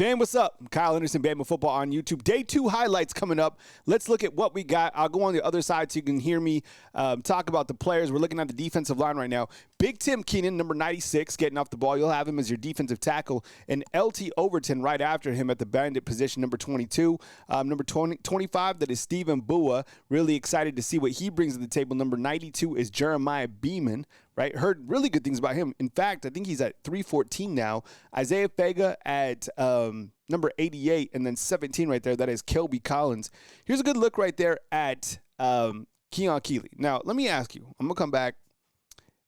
Fan, what's up? Kyle Henderson, Bama Football on YouTube. Day 2 highlights coming up. Let's look at what we got. I'll go on the other side so you can hear me talk about the players. We're looking at the defensive line right now. Big Tim Keenan, number 96, getting off the ball. You'll have him as your defensive tackle. And LT Overton right after him at the bandit position, number 22. Number 25, that is Stephen Bua. Really excited to see what he brings to the table. Number 92 is Jeremiah Beeman. Right, heard really good things about him. In fact, I think he's at 314 now. Isaiah Fega at number 88, and then 17 right there. That is Kelby Collins. Here's a good look right there at Keon Keeley. Now, let me ask you. I'm gonna come back.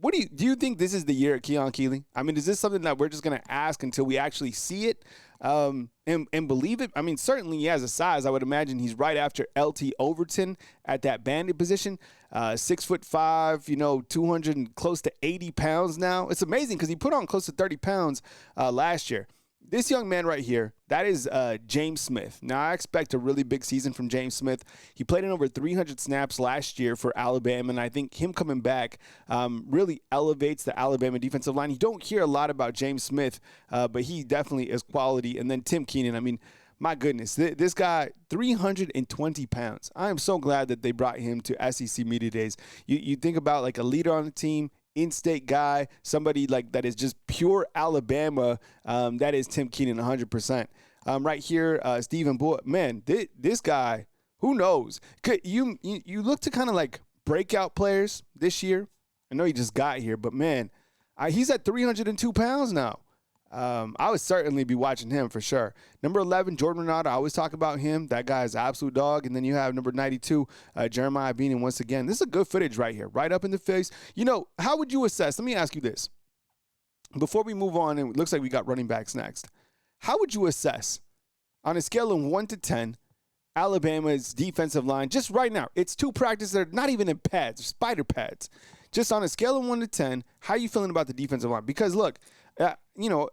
What do you think this is the year at Keon Keeley? I mean, is this something that we're just gonna ask until we actually see it and believe it? I mean, certainly he has a size. I would imagine he's right after LT Overton at that bandit position. 6'5", 200 and close to 80 pounds now. It's amazing because he put on close to 30 pounds last year. This young man right here, that is James Smith. Now, I expect a really big season from James Smith. He played in over 300 snaps last year for Alabama, and I think him coming back really elevates the Alabama defensive line. You don't hear a lot about James Smith, but he definitely is quality. And then Tim Keenan, I mean, my goodness, this guy, 320 pounds. I am so glad that they brought him to SEC Media Days. You think about like a leader on the team, in-state guy, somebody like that is just pure Alabama. That is Tim Keenan, 100%. Right here, Stephen Boyd. Man, this guy, who knows? You look to kind of like breakout players this year. I know he just got here, but man, he's at 302 pounds now. I would certainly be watching him for sure. Number 11, Jordan Renata. I always talk about him. That guy is an absolute dog. And then you have number 92, Jeremiah Beeman. Once again, this is a good footage right here, right up in the face. How would you assess? Let me ask you this. Before we move on, and it looks like we got running backs next. How would you assess, on a scale of 1 to 10, Alabama's defensive line just right now? It's 2 practices. They're not even in pads, spider pads. Just on a scale of 1 to 10, how are you feeling about the defensive line? Because look,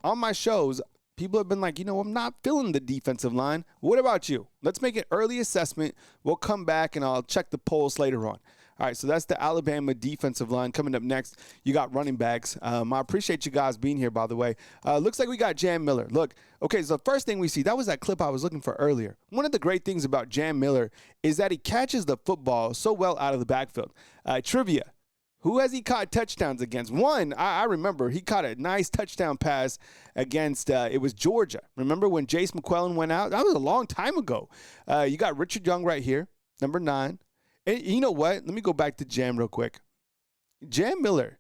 on my shows, people have been like, I'm not feeling the defensive line. What about you? Let's make an early assessment. We'll come back and I'll check the polls later on. All right, so that's the Alabama defensive line. Coming up next, you got running backs. I appreciate you guys being here, by the way. Looks like we got Jam Miller. Look, okay, so the first thing we see, that was that clip I was looking for earlier. One of the great things about Jam Miller is that he catches the football so well out of the backfield. Trivia. Who has he caught touchdowns against? One, I remember he caught a nice touchdown pass against, it was Georgia. Remember when Jace McClellan went out? That was a long time ago. You got Richard Young right here, number 9. And you know what? Let me go back to Jam real quick. Jam Miller,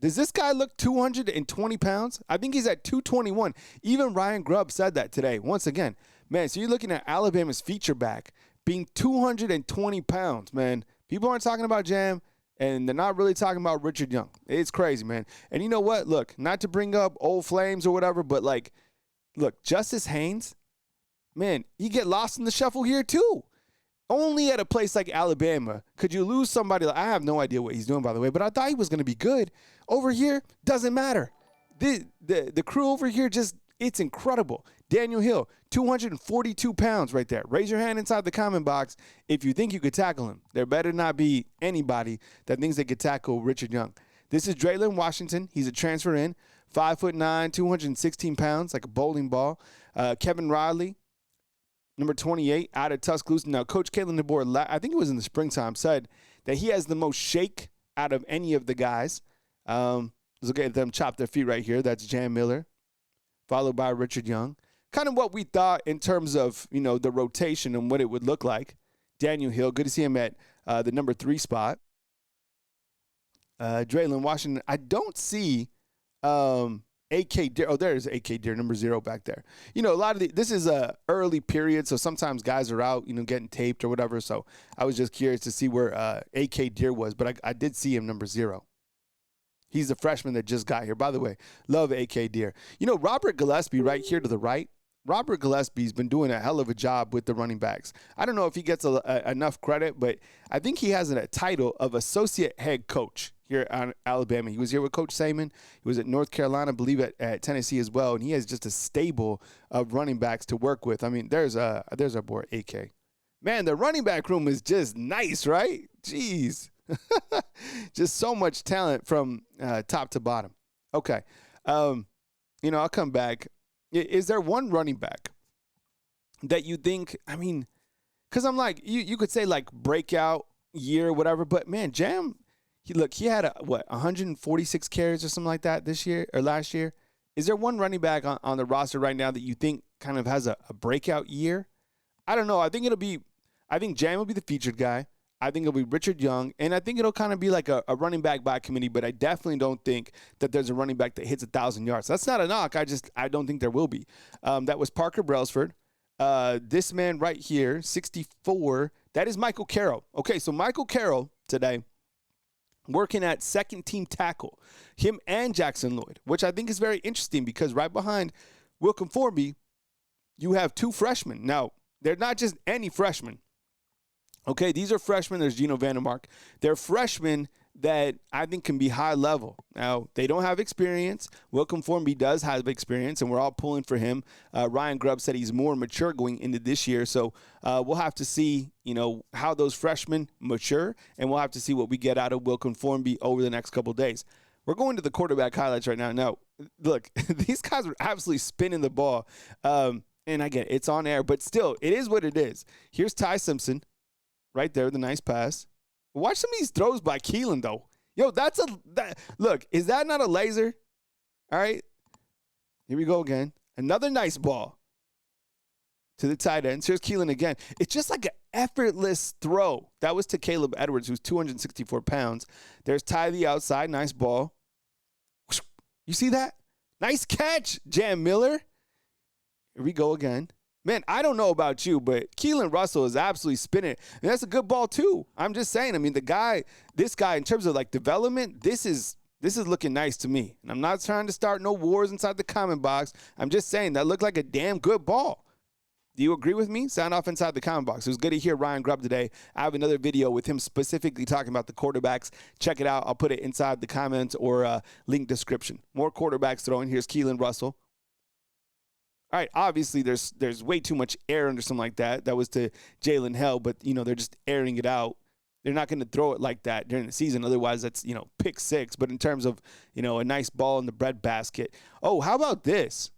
does this guy look 220 pounds? I think he's at 221. Even Ryan Grubb said that today. Once again, man, so you're looking at Alabama's feature back being 220 pounds, man. People aren't talking about Jam. And they're not really talking about Richard Young. It's crazy, man. And you know what? Look, not to bring up old flames or whatever, but look, Justice Haynes, man, you get lost in the shuffle here too. Only at a place like Alabama could you lose somebody. I have no idea what he's doing, by the way, but I thought he was going to be good. Over here, doesn't matter. The crew over here it's incredible. Daniel Hill, 242 pounds right there. Raise your hand inside the comment box if you think you could tackle him. There better not be anybody that thinks they could tackle Richard Young. This is Draylon Washington. He's a transfer in, 5'9", 216 pounds, like a bowling ball. Kevin Riley, number 28, out of Tuscaloosa. Now, Coach Kalen DeBoer, I think it was in the springtime, said that he has the most shake out of any of the guys. Let's look at them chop their feet right here. That's Jam Miller, followed by Richard Young. Kind of what we thought in terms of, the rotation and what it would look like. Daniel Hill, good to see him at the number 3 spot. Draylon Washington, I don't see A.K. Deer. Oh, there's A.K. Deer, number 0 back there. A lot of this is a early period, so sometimes guys are out, getting taped or whatever. So I was just curious to see where A.K. Deer was, but I did see him number 0. He's the freshman that just got here. By the way, love A.K. Deer. Robert Gillespie right here to the right. Robert Gillespie's been doing a hell of a job with the running backs. I don't know if he gets enough credit, but I think he has a title of associate head coach here at Alabama. He was here with Coach Saban. He was at North Carolina, I believe at Tennessee as well, and he has just a stable of running backs to work with. I mean, there's our boy AK. Man, the running back room is just nice, right? Jeez. Just so much talent from top to bottom. Okay. I'll come back. Is there one running back that you think, I mean, because I'm like, you could say like breakout year or whatever, but man, Jam, he had 146 carries or something like that this year or last year. Is there one running back on the roster right now that you think kind of has a breakout year? I don't know. I think Jam will be the featured guy. I think it'll be Richard Young, and I think it'll kind of be like a running back by committee, but I definitely don't think that there's a running back that hits 1,000 yards. That's not a knock. I don't think there will be. That was Parker Brailsford. This man right here, 64, that is Michael Carroll. Okay, so Michael Carroll today working at second team tackle, him and Jackson Lloyd, which I think is very interesting because right behind Wilkin Formby, you have two freshmen. Now, they're not just any freshmen. Okay, these are freshmen. There's Geno Vandermark. They're freshmen that I think can be high level. Now, they don't have experience. Wilkin Formby does have experience, and we're all pulling for him. Ryan Grubb said he's more mature going into this year, so we'll have to see, how those freshmen mature, and we'll have to see what we get out of Wilkin Formby over the next couple of days. We're going to the quarterback highlights right now. Now, look, these guys are absolutely spinning the ball, and I get it, it's on air, but still, it is what it is. Here's Ty Simpson. Right there, the nice pass. Watch some of these throws by Keelon, though. Yo, look, is that not a laser? All right. Here we go again. Another nice ball to the tight end. Here's Keelon again. It's just like an effortless throw. That was to Caleb Edwards, who's 264 pounds. There's Ty the outside. Nice ball. You see that? Nice catch, Jam Miller. Here we go again. Man, I don't know about you, but Keelon Russell is absolutely spinning. And that's a good ball, too. I'm just saying, I mean, this guy, in terms of, like, development, this is looking nice to me. And I'm not trying to start no wars inside the comment box. I'm just saying that looked like a damn good ball. Do you agree with me? Sound off inside the comment box. It was good to hear Ryan Grubb today. I have another video with him specifically talking about the quarterbacks. Check it out. I'll put it inside the comments or link description. More quarterbacks throwing. Here's Keelon Russell. All right, obviously there's way too much air under something like that. That was to Jalen Hell, but, they're just airing it out. They're not going to throw it like that during the season. Otherwise, that's, pick six. But in terms of, a nice ball in the breadbasket. Oh, how about this?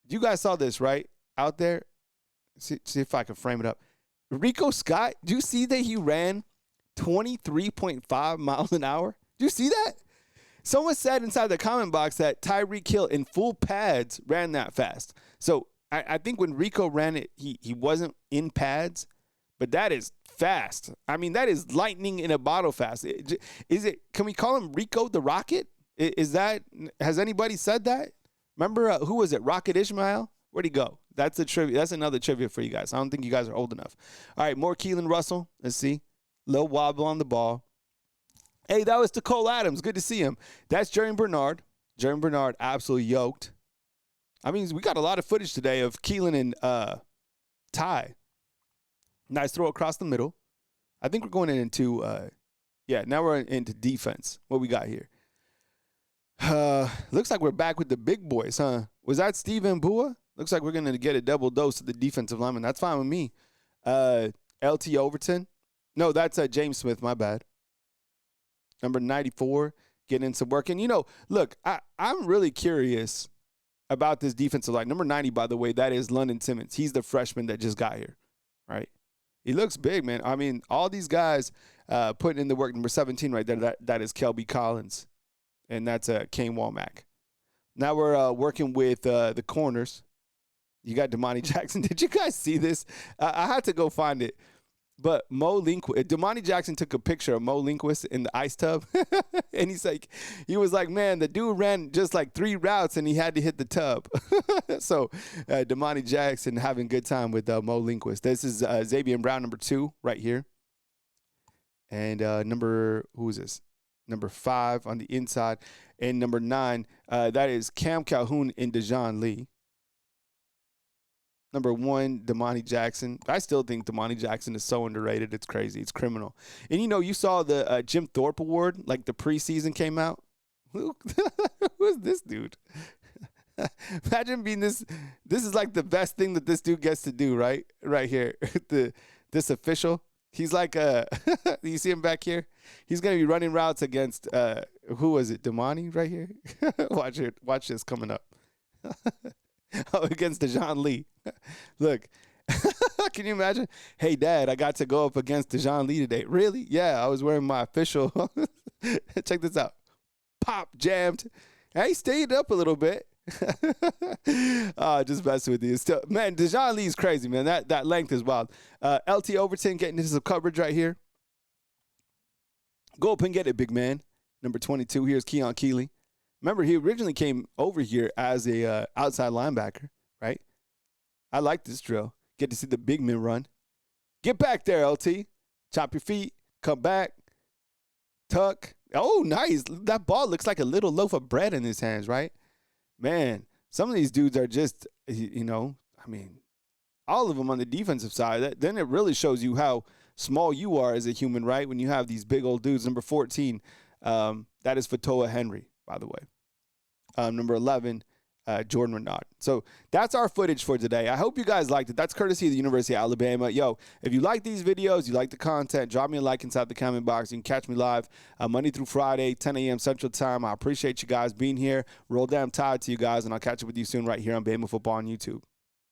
You guys saw this, right? Out there. See if I can frame it up. Rico Scott, do you see that he ran 23.5 miles an hour? Do you see that? Someone said inside the comment box that Tyreek Hill in full pads ran that fast. So I think when Rico ran it, he wasn't in pads, but that is fast. I mean, that is lightning in a bottle fast. Can we call him Rico the Rocket? Has anybody said that? Remember, who was it? Rocket Ishmael? Where'd he go? That's a trivia. That's another trivia for you guys. I don't think you guys are old enough. All right, more Keelon Russell. Let's see. Little wobble on the ball. Hey, that was to Cole Adams. Good to see him. That's Jeremy Bernard. Jeremy Bernard absolutely yoked. I mean, we got a lot of footage today of Keelon and Ty. Nice throw across the middle. I think we're going into, now we're into defense. What we got here? Looks like we're back with the big boys, huh? Was that Steve Mbua? Looks like we're going to get a double dose of the defensive lineman. That's fine with me. LT Overton. No, that's James Smith. My bad. Number 94, getting in some work. And, look, I'm really curious about this defensive line. Number 90, by the way, that is London Simmons. He's the freshman that just got here, right? He looks big, man. I mean, all these guys putting in the work. Number 17 right there, that is Kelby Collins, and that's Kane Womack. Now we're working with the corners. You got Damani Jackson. Did you guys see this? I had to go find it. But Damani Jackson took a picture of Mo Lindquist in the ice tub. And he was like, man, the dude ran just like 3 routes and he had to hit the tub. So Damani Jackson having a good time with Mo Lindquist. This is Xavier Brown, number 2 right here. And who is this? Number 5 on the inside. And number 9, that is Cam Calhoun and Dejon Lee. Number 1, Damani Jackson. I still think Damani Jackson is so underrated. It's crazy. It's criminal. And, you saw the Jim Thorpe Award, like the preseason came out. Who is this dude? Imagine being this. This is like the best thing that this dude gets to do, right? Right here. This official. He's like, you see him back here? He's going to be running routes against, who was it? Damani right here? Watch this coming up. Against Dejon Lee. Look, Can you imagine? Hey, Dad, I got to go up against Dejon Lee today. Really? Yeah, I was wearing my official. Check this out. Pop, jammed. Hey, stayed up a little bit. Just messing with you. Still, man, Dejon Lee's crazy, man. That length is wild. LT Overton getting into some coverage right here. Go up and get it, big man. Number 22, here's Keon Keeley. Remember, he originally came over here as a outside linebacker, right? I like this drill. Get to see the big men run. Get back there, LT. Chop your feet. Come back. Tuck. Oh, nice. That ball looks like a little loaf of bread in his hands, right? Man, some of these dudes are just, all of them on the defensive side. Then it really shows you how small you are as a human, right? When you have these big old dudes. Number 14, that is Fatoa Henry, by the way. Number 11, Jordan Renard. So that's our footage for today. I hope you guys liked it. That's courtesy of the University of Alabama. Yo, if you like these videos, you like the content, drop me a like inside the comment box. You can catch me live Monday through Friday, 10 a.m. Central Time. I appreciate you guys being here. Roll damn tide to you guys, and I'll catch up with you soon right here on Bama Football on YouTube.